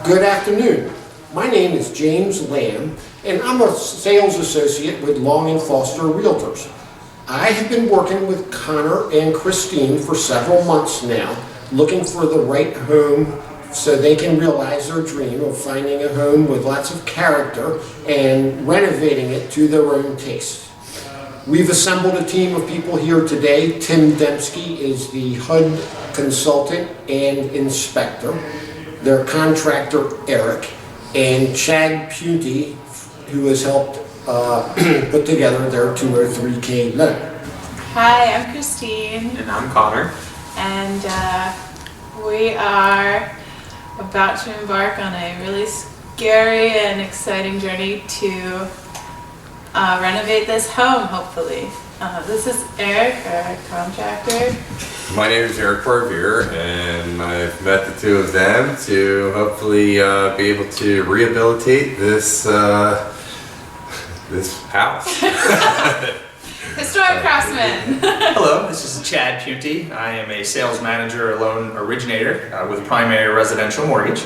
Good afternoon. My name is James Lamb, and I'm a sales associate with Long and Foster Realtors. I have been working with Connor and Christine for several months now, looking for the right home so they can realize their dream of finding a home with lots of character and renovating it to their own taste. We've assembled a team of people here today. Tim Dembski is the HUD Consultant and Inspector. Their contractor, Eric, and Chad Puty, who has helped put together their 203K loan. Hi, I'm Christine. And I'm Connor. And we are about to embark on a really scary and exciting journey to renovate this home, hopefully. This is Eric, our contractor. My name is Eric Barbier, and I've met the two of them to hopefully be able to rehabilitate this this house. Historic craftsman. Hello, this is Chad Puty. I am a sales manager, loan originator with Primary Residential Mortgage,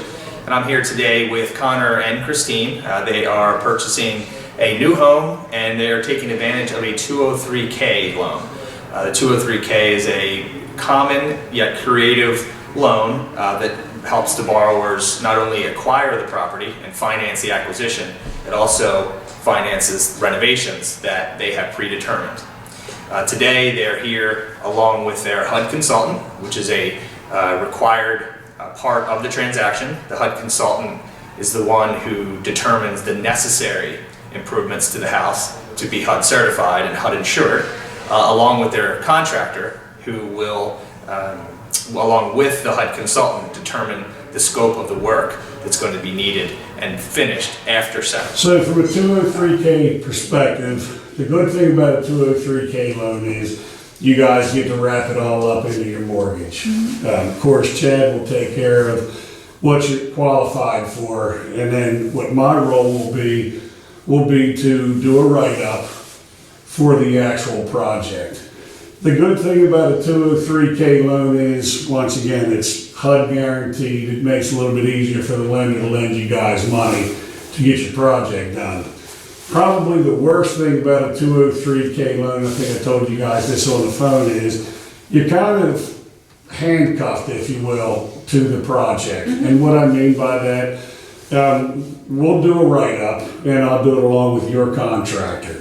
and I'm here today with Connor and Christine. They are purchasing a new home, and they are taking advantage of a 203K loan. The 203K is a common yet creative loan that helps the borrowers not only acquire the property and finance the acquisition, it also finances renovations that they have predetermined. Today they're here along with their HUD Consultant, which is a required part of the transaction. The HUD Consultant is the one who determines the necessary improvements to the house to be HUD certified and HUD insured, along with their contractor, who will, along with the HUD consultant, determine the scope of the work that's going to be needed and finished after settlement. So from a 203K perspective, the good thing about a 203K loan is you guys get to wrap it all up into your mortgage. Of course, Chad will take care of what you're qualified for, and then what my role will be to do a write-up for the actual project. The good thing about a 203K loan is, once again, it's HUD guaranteed. It makes it a little bit easier for the lender to lend you guys money to get your project done. Probably the worst thing about a 203K loan, I think I told you guys this on the phone, is you're kind of handcuffed, if you will, to the project. And what I mean by that, we'll do a write-up, and I'll do it along with your contractor.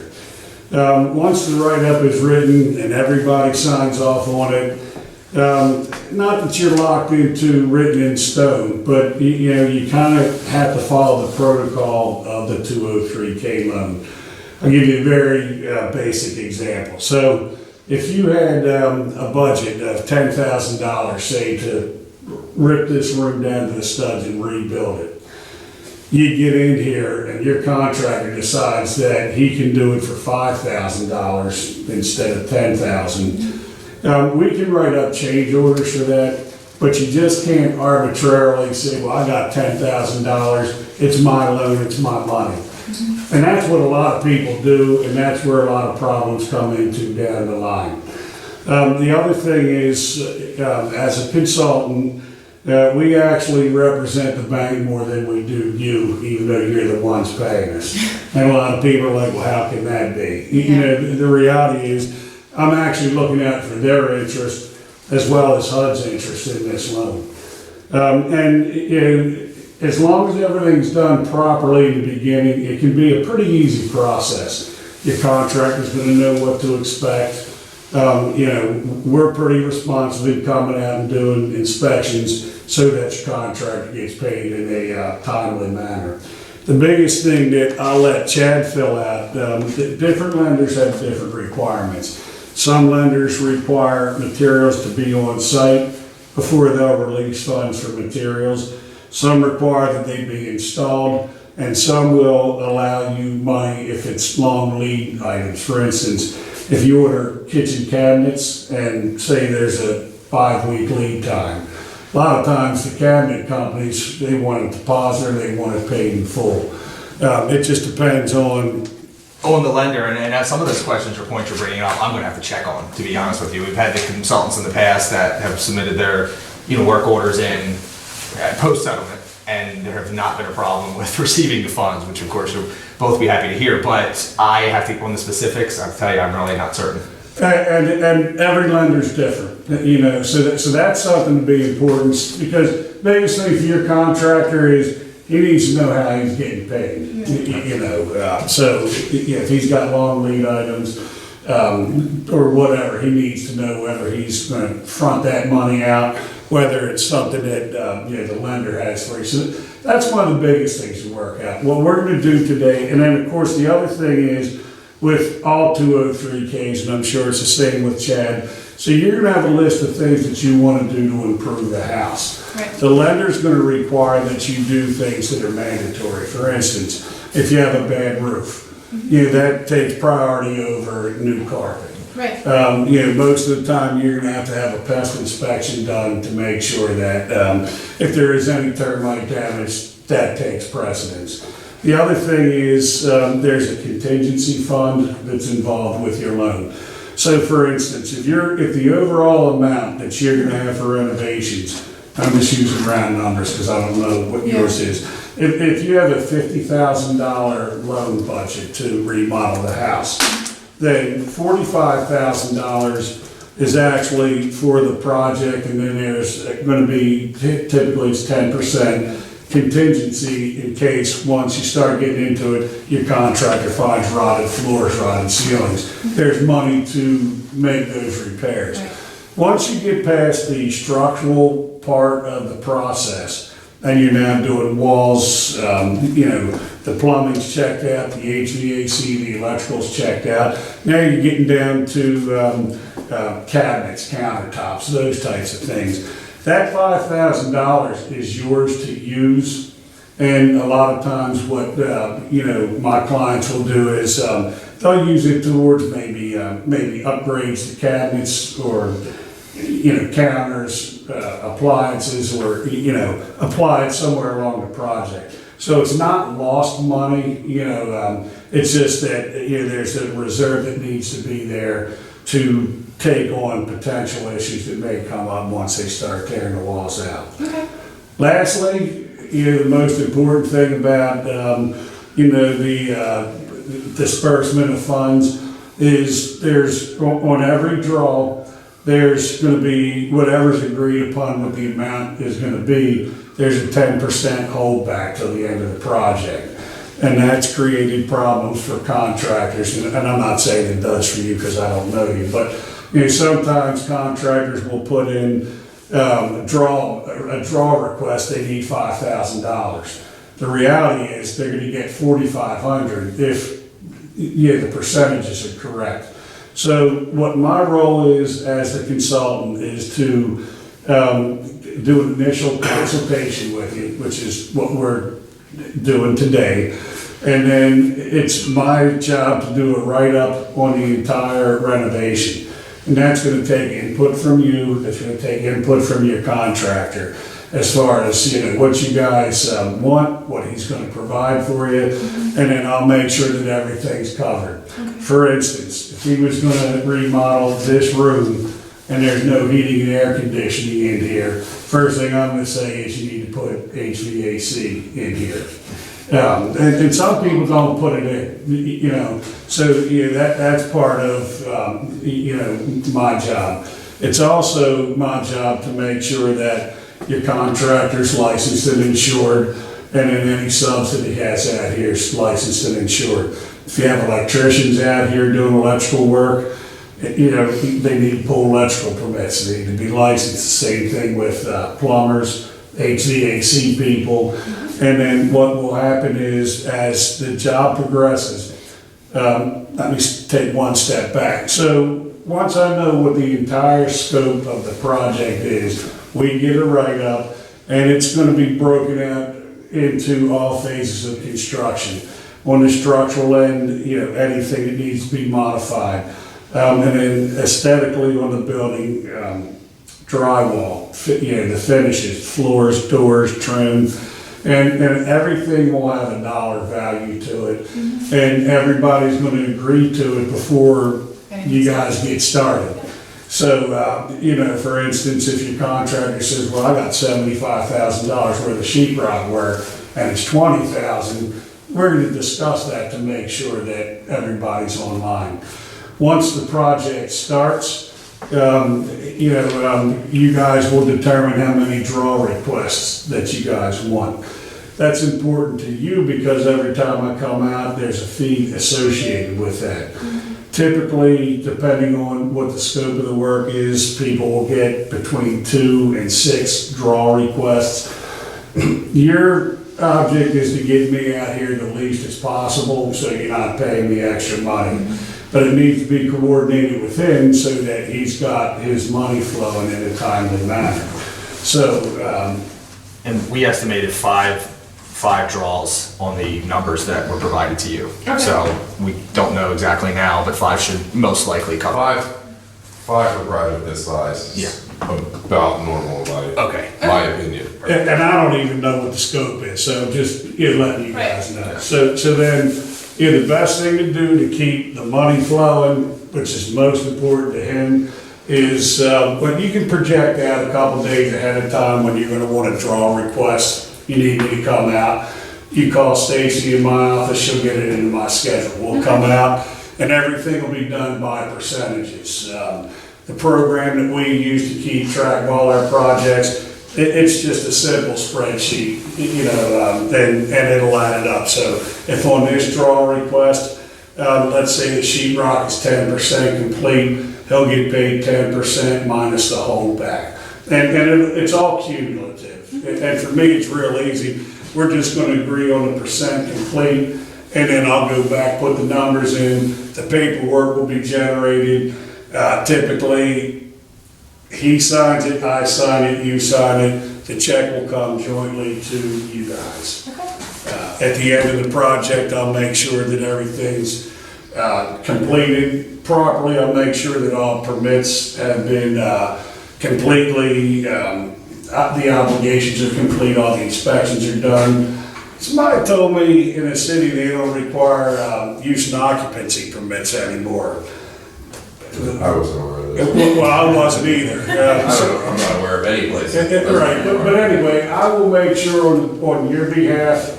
Once the write-up is written and everybody signs off on it, not that you're locked into written in stone, but you kind of have to follow the protocol of the 203K loan. I'll give you a very basic example. So if you had a budget of $10,000, say, to rip this room down to the studs and rebuild it, you get in here and your contractor decides that he can do it for $5,000 instead of $10,000. We can write up change orders for that, but you just can't arbitrarily say, well, I got $10,000, it's my loan, it's my money. And that's what a lot of people do, and that's where a lot of problems come into down the line. The other thing is, as a consultant, we actually represent the bank more than we do you, even though you're the ones paying us. And a lot of people are like, well, how can that be? You know, the reality is, I'm actually looking out for their interest as well as HUD's interest in this loan. As long as everything's done properly in the beginning, it can be a pretty easy process. Your contractor's going to know what to expect. We're pretty responsive in coming out and doing inspections so that your contractor gets paid in a timely manner. The biggest thing that I'll let Chad fill out, different lenders have different requirements. Some lenders require materials to be on site before they'll release funds for materials. Some require that they be installed, and some will allow you money if it's long lead items. For instance, if you order kitchen cabinets and say there's a 5-week lead time, a lot of times the cabinet companies, they want a deposit, they want it paid in full. It just depends on On the lender, and some of those questions or points you're bringing up, I'm going to have to check on, to be honest with you. We've had the consultants in the past that have submitted their work orders in post-settlement. and there have not been a problem with receiving the funds, which of course you'll both be happy to hear. But I have to, on the specifics, I'll tell you, I'm really not certain. And every lender's different, so that's something to be important, because biggest thing for your contractor is he needs to know how he's getting paid, so if he's got long lead items, or whatever, he needs to know whether he's going to front that money out, whether it's something that, the lender has for you. So that's one of the biggest things to work out. What we're going to do today, and then of course the other thing is, with all 203Ks, and I'm sure it's the same with Chad, so you're going to have a list of things that you want to do to improve the house. Right. The lender's going to require that you do things that are mandatory. For instance, if you have a bad roof, that takes priority over new carpet. Right. Most of the time you're going to have a pest inspection done to make sure that if there is any termite damage, that takes precedence. The other thing is there's a contingency fund that's involved with your loan. So for instance, if the overall amount that you're going to have for renovations, I'm just using round numbers because I don't know what yours is. If you have a $50,000 loan budget to remodel the house, then $45,000 is actually for the project, and then there's going to be, typically it's 10% contingency in case once you start getting into it, your contractor finds rotted floors, rotted ceilings. There's money to make those repairs. Right. Once you get past the structural part of the process, and you're now doing walls, the plumbing's checked out, the HVAC, the electrical's checked out. Now you're getting down to cabinets, countertops, those types of things. That $5,000 is yours to use, and a lot of times what my clients will do is they'll use it towards maybe upgrades to cabinets or counters, appliances, or apply it somewhere along the project. So it's not lost money. It's just that there's a reserve that needs to be there to take on potential issues that may come up once they start tearing the walls out. Okay. Lastly, the most important thing about the disbursement of funds is there's on every draw there's going to be whatever's agreed upon what the amount is going to be. There's a 10% holdback till the end of the project. And that's created problems for contractors, and I'm not saying it does for you because I don't know you, but sometimes contractors will put in a draw request, they need $5,000. The reality is they're going to get $4,500 if the percentages are correct. So what my role is as the consultant is to do an initial consultation with you, which is what we're doing today. And then it's my job to do a write-up on the entire renovation. And that's going to take input from you, that's going to take input from your contractor as far as what you guys want, what he's going to provide for you, and then I'll make sure that everything's covered. Okay. For instance, if he was going to remodel this room and there's no heating and air conditioning in here, first thing I'm going to say is you need to put HVAC in here. And some people don't put it in, so that's part of, my job. It's also my job to make sure that your contractor's licensed and insured, and then any subs that he has out here is licensed and insured. If you have electricians out here doing electrical work, they need to pull electrical permits, they need to be licensed. The same thing with plumbers, HVAC people. And then what will happen is, as the job progresses, let me take one step back. So once I know what the entire scope of the project is, we get a write-up, and it's going to be broken out into all phases of construction. On the structural end, anything that needs to be modified. And then aesthetically on the building, drywall, the finishes, floors, doors, trim, and everything will have a dollar value to it. And everybody's going to agree to it before you guys get started. So, you know, for instance, if your contractor says, well, I got $75,000 worth of sheetrock work and it's 20,000, we're gonna discuss that to make sure that everybody's online. Once the project starts, you guys will determine how many draw requests that you guys want. That's important to you because every time I come out, there's a fee associated with that. Typically, depending on what the scope of the work is, people will get between 2 and 6 draw requests. Your object is to get me out here the least as possible, so you're not paying me extra money. But it needs to be coordinated with him so that he's got his money flowing in a timely manner. So, And we estimated five draws on the numbers that were provided to you. Okay. So we don't know exactly now, but 5 should most likely cover. Five for private this size is about normal, Okay. my opinion. and I don't even know what the scope is, so just, letting you guys know. So then, the best thing to do to keep the money flowing, which is most important to him, is when you can project out a couple days ahead of time when you're gonna wanna draw requests, you need me to come out. You call Stacy in my office, she'll get it into my schedule. We'll come out and everything will be done by percentages. The program that we use to keep track of all our projects, it's just a simple spreadsheet, and it'll add it up. So if on this draw request, let's say the sheetrock is 10% complete, he'll get paid 10% minus the holdback. And it's all cumulative. And for me, it's real easy. We're just gonna agree on the percent complete, and then I'll go back, put the numbers in, the paperwork will be generated. Typically, he signs it, I sign it, you sign it, the check will come jointly to you guys. At the end of the project, I'll make sure that everything's completed properly. I'll make sure that all permits have been completely, the obligations are complete, all the inspections are done. Somebody told me in a city they don't require use and occupancy permits anymore. I wasn't aware of this. Well, I wasn't either. I'm not aware of any place. Right, but anyway, I will make sure on your behalf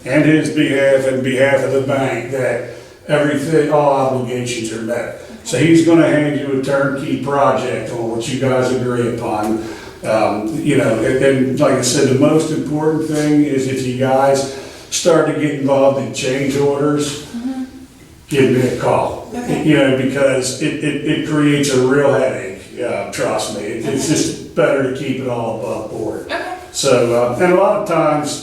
and his behalf and behalf of the bank that everything, all obligations are met. So he's gonna hand you a turnkey project on what you guys agree upon. And like I said, the most important thing is if you guys start to get involved in change orders, give me a call. Because it creates a real headache, trust me. It's just better to keep it all above board. Okay. So, and a lot of times,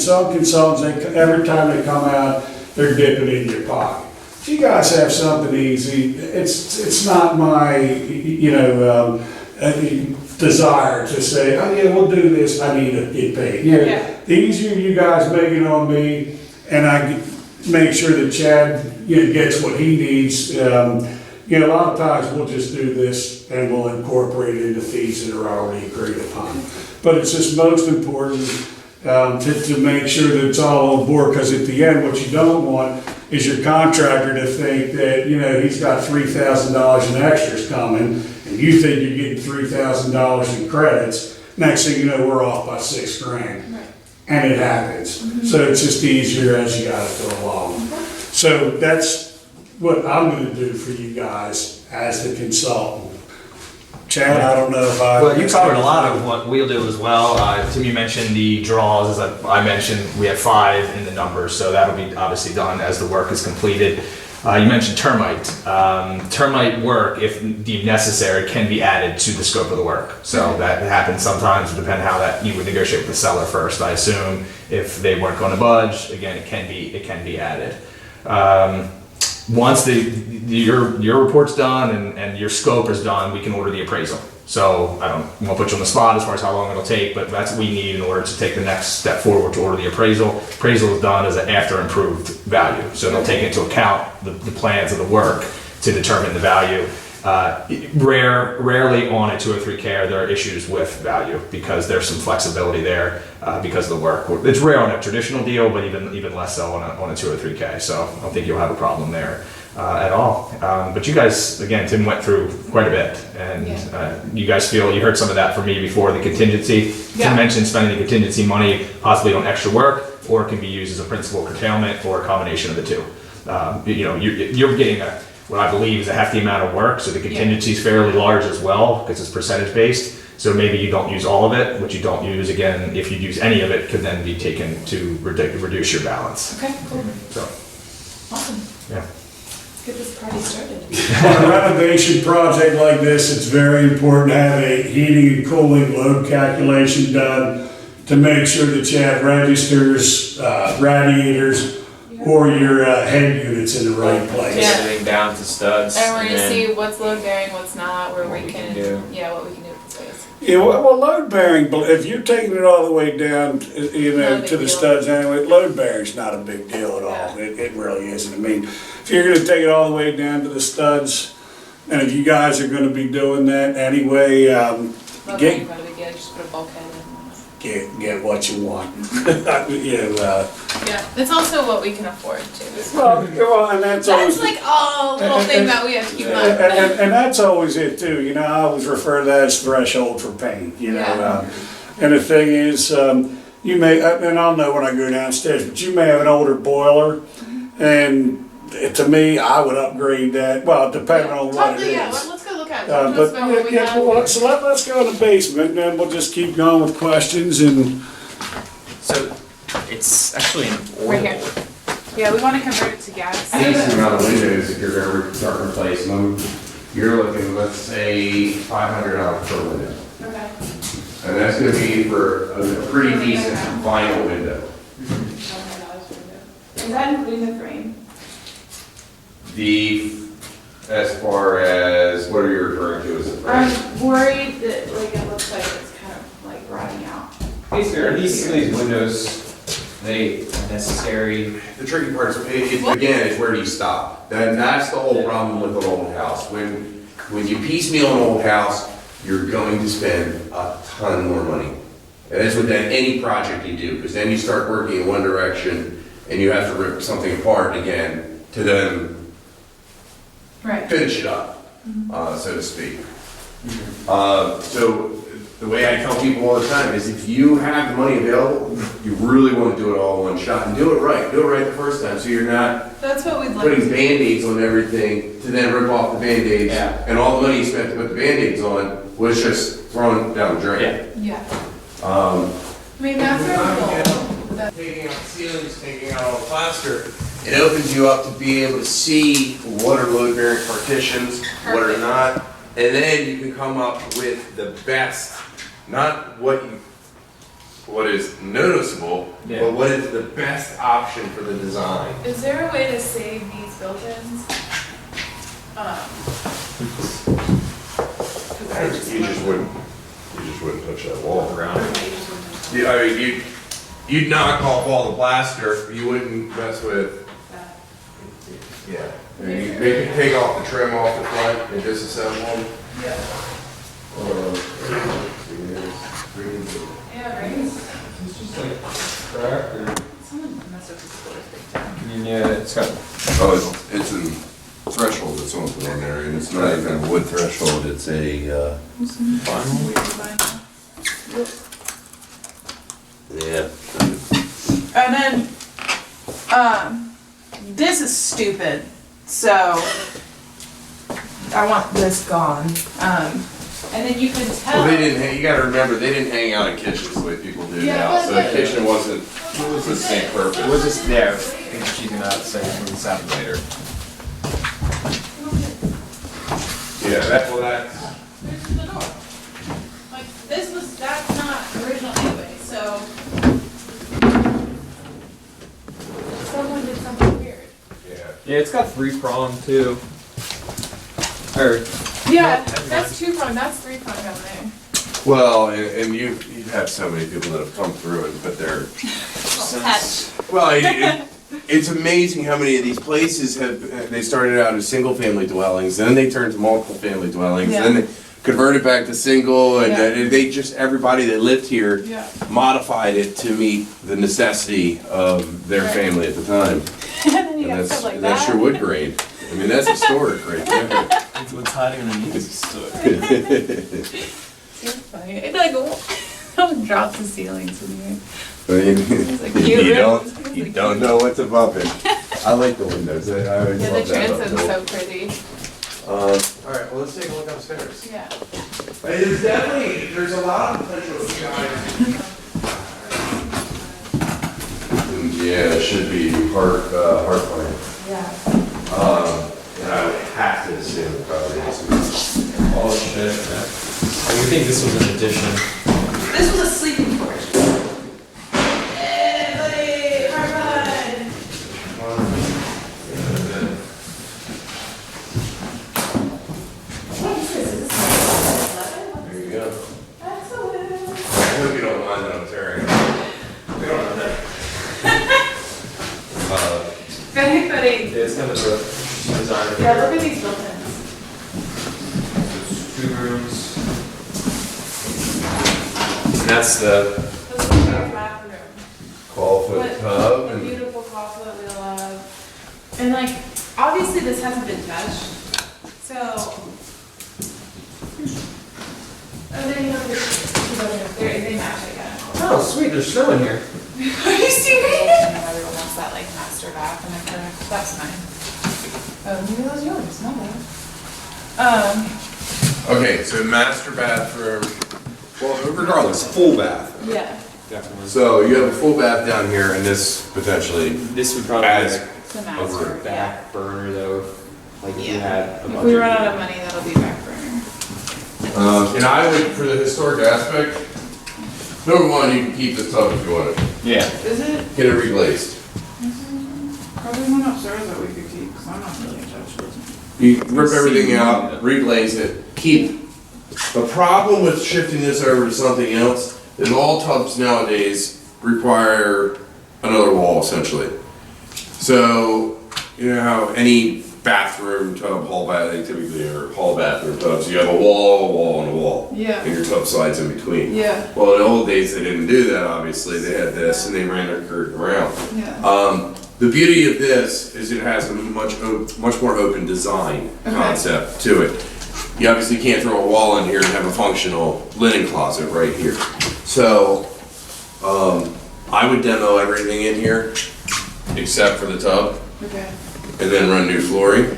some consultants, every time they come out, they're dipping in your pocket. If you guys have something easy, it's not my, desire to say, oh yeah, we'll do this, I need to get paid. The easier you guys make it on me, and I make sure that Chad gets what he needs. A lot of times we'll just do this and we'll incorporate it into fees that are already agreed upon. But it's just most important to make sure that it's all on board, because at the end, what you don't want is your contractor to think that, he's got $3,000 in extras coming, and you think you're getting $3,000 in credits. Next thing you know, we're off by $6,000. Right. And it happens. So it's just easier as you gotta go along. So that's what I'm gonna do for you guys as the consultant. Chad, I don't know if I... Well, you covered a lot of what we'll do as well. Tim, you mentioned the draws. As I mentioned, we have 5 in the numbers, so that'll be obviously done as the work is completed. You mentioned termite. Termite work, if deemed necessary, can be added to the scope of the work. So that happens sometimes, depending how that you would negotiate with the seller first. I assume if they weren't going to budge, again, it can be added. Once your report's done and your scope is done, we can order the appraisal. So I won't put you on the spot as far as how long it'll take, but that's what we need in order to take the next step forward to order the appraisal. Appraisal is done as an after improved value. So they'll take into account the plans of the work to determine the value. Rarely on a 203K are there issues with value, because there's some flexibility there because of the work. It's rare on a traditional deal, but even less so on a 203K. So I don't think you'll have a problem there. at all. But you guys, again, Tim went through quite a bit, and you guys feel, you heard some of that from me before, the contingency. Yeah. Tim mentioned spending the contingency money possibly on extra work, or it can be used as a principal curtailment, or a combination of the two. You know, you're getting what I believe is a hefty amount of work, so the contingency is fairly large as well, because it's percentage based. So maybe you don't use all of it. What you don't use, again, if you use any of it, could then be taken to reduce your balance. Okay, cool. So, Awesome. yeah. Let's get this party started. On a renovation project like this, it's very important to have a heating and cooling load calculation done to make sure that you have registers, radiators, or your head units in the right place. Yeah. Everything down to studs. And we're gonna then see what's load bearing, what's not, where What we we can, can do. yeah, what we can do with this place. Yeah, well, load bearing, but if you're taking it all the way down, you Not a know, big to the deal. studs anyway, load bearing's not a big deal at all. Yeah. It really isn't. I mean, if you're gonna take it all the way down to the studs, and if you guys are gonna be doing that anyway, Load get, bearing probably be good, just put a bulkhead in. get what you want. You know, Yeah, it's also what we can afford too. well, and that's always. That's like all little thing that we have to keep in mind. And that's always it too, you know, I always refer to that as threshold for pain, you know. Yeah. And the thing is, you may, and I'll know when I go downstairs, but you may have an older boiler, and to me, I would upgrade that, well, depending on what it Totally, yeah, is. let's go look at it. Talk to us But, about what we yeah, have. well, so let's go in the basement, and then we'll just keep going with questions and. So it's actually an Right here. oil. Yeah, we wanna convert it to gas. Decent amount of windows if you're ever starting to replace them. You're looking, let's say, $500 per window. Okay. And that's gonna be for a pretty decent vinyl window. Is that including the frame? As far as, what are you referring to as a frame? I'm worried that like it looks like it's kind of like rotting out. These windows, they are necessary. The tricky part is, again, is where do you stop? That's the whole problem with an old house. When you piecemeal an old house, you're going to spend a ton more money. And that's with any project you do, because then you start working in one direction and you have to rip something apart again to then Right. finish it up, so to speak. So the way I tell people all the time is if you have the money available, you really want to do it all in one shot and do it right. Do it right the first time, so you're not That's what we'd like putting to do. Band-Aids on everything to then rip off the Band-Aids. Yeah. And all the money you spent to put the Band-Aids on was just thrown down the drain. Yeah. Um, I mean, that's our goal. That- Taking out ceilings, taking out all the plaster, it opens you up to be able to see what are load bearing partitions, what are not, and then you can come up with the best, not what is noticeable, Yeah. but what is the best option for the design. Is there a way to save these built-ins? 'Cause I just You just wouldn't touch that wall. Around. Yeah, I mean, you'd knock off all the plaster, you wouldn't mess with. Yeah, you maybe take off the trim off the front and disassemble them. Yeah. Yeah, right? It's just like crack or. Someone messed up this floor big time. I mean, yeah, it's got. Oh, it's a threshold that's on put on there, and it's not even a wood threshold, it's a, Vinyl. Weird vinyl. yeah. And then, this is stupid, so I want this gone. And then you can tell. Well, they didn't, you gotta remember, they didn't hang out in kitchens the way people do Yeah, now, but- so the kitchen wasn't the same purpose. We'll just, yeah, she's gonna say something sound later. Yeah, that's. This is the door. Like, that's not original anyway, so. Someone did something weird. Yeah. Yeah, it's got 3-prong too. Or, Yeah, that's 2-prong, that's 3-prong down there. Well, and you've had so many people that have come through and put their, well, it's amazing how many of these places they started out as single-family dwellings, then they turned to multiple-family dwellings, then they converted back to single, and they just, everybody that lived here Yeah. modified it to meet the necessity of their Right. family at the time. And then you And got stuff like that's your that. wood grain. I mean, that's historic right there. It's what's hiding underneath this stuff. So funny. It like almost drops the ceilings in here. I mean, It's like cute rooms. you don't know what's above it. I like the windows, I always Yeah, the love that. transom's so pretty. Alright, well, let's take a look upstairs. Yeah. There's a lot of potential guys. Yeah, it should be hard plan. Yeah. And I would have to assume it probably is. Oh shit. I would think this was an addition. This was a sleeping porch. Hey, buddy, hard What is this? Is this There you go. Excellent. I hope you don't mind that I'm tearing. We don't know that. If anybody, It's kind of a design. yeah, look at these built-ins. There's 2 rooms. And that's the, This is our bathroom. 12-foot tub A and beautiful closet that we love. And like, obviously this hasn't been touched, so. Oh, there you go. They match it, yeah. oh sweet, there's snow in here. Are you serious? Everyone wants that like master bath and that's fine. Oh, maybe those yours, not bad. okay, so master bathroom. Well, regardless, full bath. Yeah. Definitely. So you have a full bath down here and this potentially This would probably adds. be It's a Over master, a yeah. back burner though. Like if you Yeah. had a If budget. we run out of money, that'll be back burner. And I would, for the historic aspect, number one, you can keep this tub if you want it. Yeah. Is it? Get it reglazed. Probably one upstairs that we could keep, because I'm not really attached to it. You rip everything out, reglaze it, keep. The problem with shifting this over to something else is all tubs nowadays require another wall essentially. So, you know how any bathroom tub, hall bath, they typically are hall bathroom tubs, you have a wall, and a wall. Yeah. And your tub slides in between. Yeah, Well, in the old days, they didn't do that, obviously, they had this and they ran their curtain around. yeah. The beauty of this is it has a much more open design Okay. concept to it. You obviously can't throw a wall in here and have a functional linen closet right here. So, I would demo everything in here except for the tub Okay. and then run new flooring.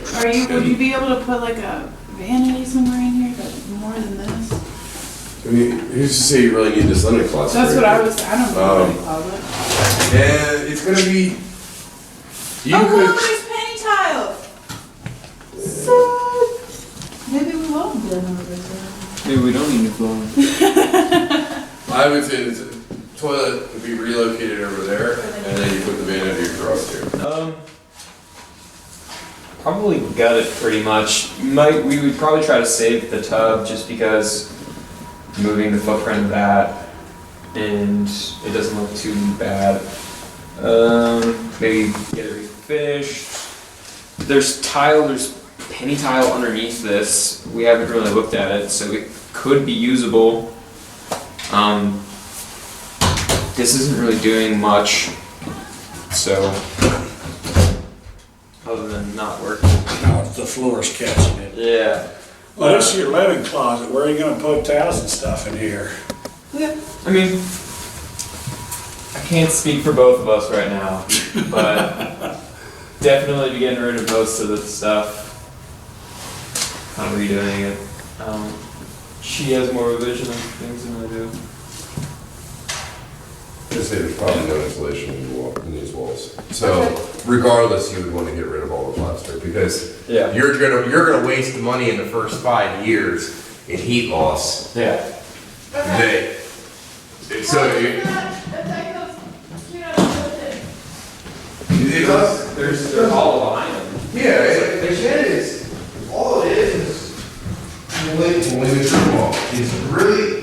Would you be able to put like a vanity somewhere in here that's more than this? I mean, who's to say you really need this linen closet? That's right what I here? was, I don't know what closet. And it's gonna be, you Oh, could. look, there's penny tiles! So, maybe we will do another this. Maybe we don't need new flooring. I would say the toilet would be relocated over there, and then you put the vanity across here. Probably got it pretty much. We would probably try to save the tub just because moving the footprint of that and it doesn't look too bad. Maybe get it refinished. There's penny tile underneath this. We haven't really looked at it, so it could be usable. This isn't really doing much, so other than not working. Now, the floor's catching it. Yeah. Well, this is your living closet, where are you gonna put towels and stuff in here? Yeah. I mean, I can't speak for both of us right now, but definitely be getting rid of most of the stuff. Kind of redoing it. She has more of a vision of things than I do. Just say there's probably no insulation in these walls. So regardless, you would want to get rid of all the plaster because Yeah. you're gonna waste the money in the first 5 years in heat loss. Yeah. It does. There's all behind them. Yeah, the shed is, all it is only the trim wall. It's really,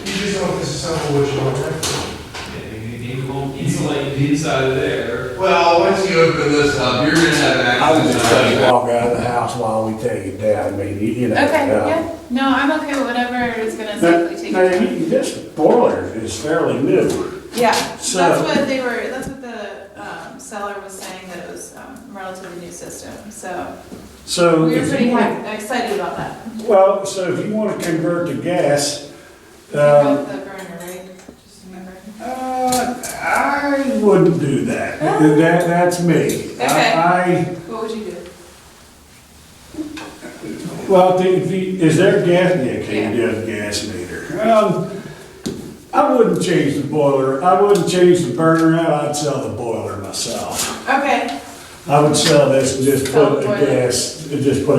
you just don't disassemble what you want to. Insulate the inside of there. Well, once you open this up, you're gonna have I was just gonna access. walk out of the house while we take it down, I mean, you know. Okay, yeah. No, I'm okay with whatever is gonna Now, safely take now, it. this boiler is fairly new. Yeah, So- that's what they were, that's what the seller was saying that it was a relatively new system, so So we were if pretty you want, excited about that. well, so if you want to convert to gas, About the burner, right? Just remember. I wouldn't do that. That's me. Okay. What would you do? Well, is there gas? Yeah, can you get a gas meter? I wouldn't change the boiler. I wouldn't change the burner out. I'd sell the boiler myself. Okay. I would sell this and just Sell put the a boiler.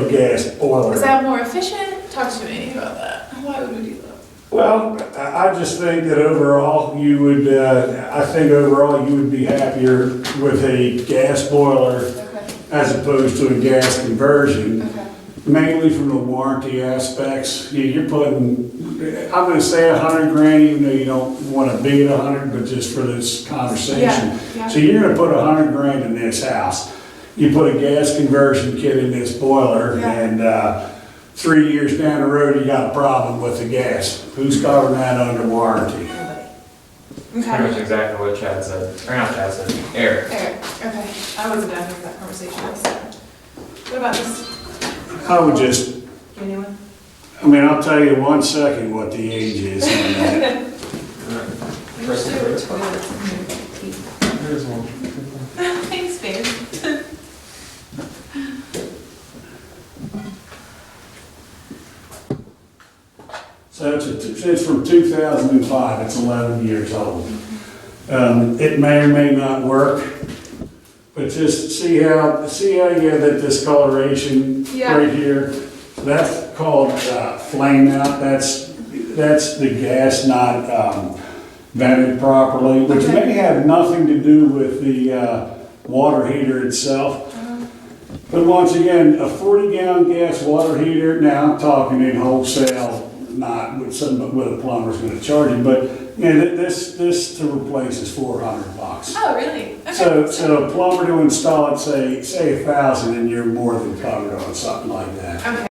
gas boiler. Is that more efficient? Talk to me about that. Why would we do that? Well, I just think that overall you would, be happier with a gas boiler Okay. as opposed to a gas conversion. Okay. Mainly from the warranty aspects. You're putting, I'm gonna say $100,000, even though you don't wanna be at 100, but just for this conversation. Yeah. So you're gonna put $100,000 in this house. You put a gas conversion kit in this boiler, Yeah. and 3 years down the road, you got a problem with the gas. Who's covering that under warranty? Pretty much Okay. exactly what Chad said, or not Chad said, Eric. Eric, okay. I wasn't down here for that conversation, so. What about this? I would just, Anyone? I'll tell you 1 second what the age is on that. Press the button. Toilets in here. There's one. Thanks, babe. So it's from 2005, it's 11 years old. It may or may not work, but just see how you have that discoloration Yeah. right here? That's called flame out, that's the gas not vented properly, which Okay. may have nothing to do with the water heater itself. But once again, a 40-gallon gas water heater, now I'm talking in wholesale, not with a plumber's gonna charge you, but, this to replace is $400. Oh, really? Okay. So a plumber to install it, say 1,000, and you're more than covered on something like that. Okay.